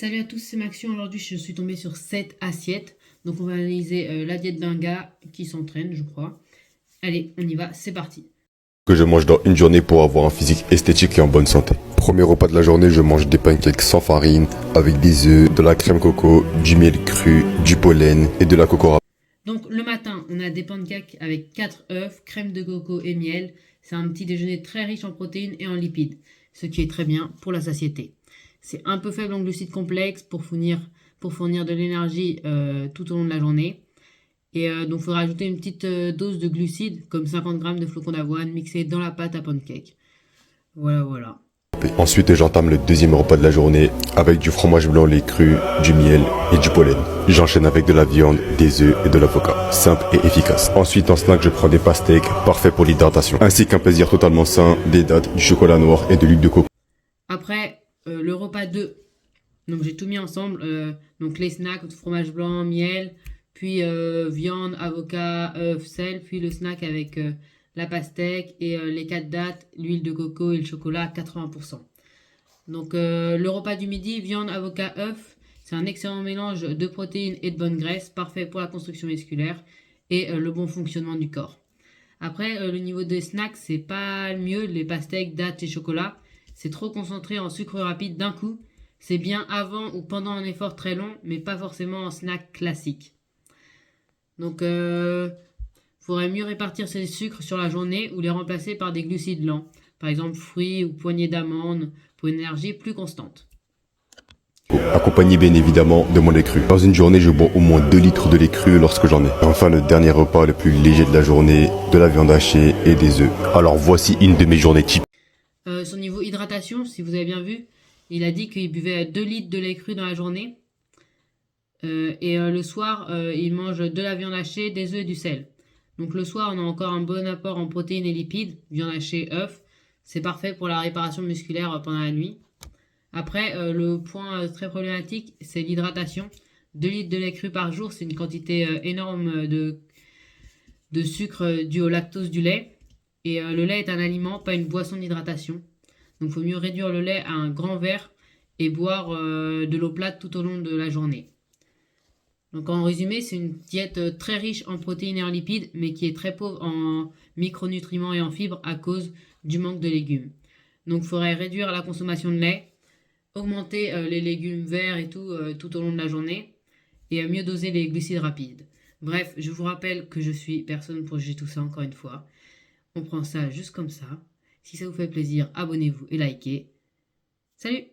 Salut à tous, c'est Maxime. Aujourd'hui, je suis tombée sur 7 assiettes. Donc, on va analyser la diète d'un gars qui s'entraîne, je crois. Allez, on y va, c'est parti. Que je mange dans une journée pour avoir un physique esthétique et en bonne santé. Premier repas de la journée, je mange des pancakes sans farine, avec des œufs, de la crème coco, du miel cru, du pollen et de la coco râpée. Donc, le matin, on a des pancakes avec 4 œufs, crème de coco et miel. C'est un petit déjeuner très riche en protéines et en lipides, ce qui est très bien pour la satiété. C'est un peu faible en glucides complexes pour fournir de l'énergie tout au long de la journée. Et donc, il faudra ajouter une petite dose de glucides, comme 50 grammes de flocons d'avoine mixés dans la pâte à pancake. Voilà, voilà. Ensuite, j'entame le deuxième repas de la journée avec du fromage blanc lait cru, du miel et du pollen. J'enchaîne avec de la viande, des œufs et de l'avocat. Simple et efficace. Ensuite, en snack, je prends des pastèques, parfait pour l'hydratation. Ainsi qu'un plaisir totalement sain, des dattes, du chocolat noir et de l'huile de coco. Après, le repas 2. Donc, j'ai tout mis ensemble. Donc, les snacks, fromage blanc, miel, puis viande, avocat, œuf, sel, puis le snack avec la pastèque et les 4 dattes, l'huile de coco et le chocolat à 80%. Donc, le repas du midi, viande, avocat, œuf, c'est un excellent mélange de protéines et de bonnes graisses, parfait pour la construction musculaire et le bon fonctionnement du corps. Après, le niveau des snacks, c'est pas le mieux, les pastèques, dattes et chocolat. C'est trop concentré en sucre rapide d'un coup. C'est bien avant ou pendant un effort très long, mais pas forcément en snack classique. Donc, faudrait mieux répartir ces sucres sur la journée ou les remplacer par des glucides lents. Par exemple, fruits ou poignées d'amandes pour une énergie plus constante. Accompagné bien évidemment de mon lait cru. Dans une journée, je bois au moins 2 litres de lait cru lorsque j'en ai. Enfin, le dernier repas le plus léger de la journée, de la viande hachée et des œufs. Alors voici une de mes journées typiques. Son niveau hydratation, si vous avez bien vu, il a dit qu'il buvait 2 litres de lait cru dans la journée. Et le soir, il mange de la viande hachée, des œufs et du sel. Donc le soir, on a encore un bon apport en protéines et lipides, viande hachée, œufs. C'est parfait pour la réparation musculaire pendant la nuit. Après, le point très problématique, c'est l'hydratation. 2 litres de lait cru par jour, c'est une quantité énorme de sucre dû au lactose du lait. Et le lait est un aliment, pas une boisson d'hydratation. Donc il faut mieux réduire le lait à un grand verre et boire de l'eau plate tout au long de la journée. Donc en résumé, c'est une diète très riche en protéines et en lipides, mais qui est très pauvre en micronutriments et en fibres à cause du manque de légumes. Donc il faudrait réduire la consommation de lait, augmenter les légumes verts et tout au long de la journée, et mieux doser les glucides rapides. Bref, je vous rappelle que je suis personne pour juger tout ça encore une fois. On prend ça juste comme ça. Si ça vous fait plaisir, abonnez-vous et likez. Salut!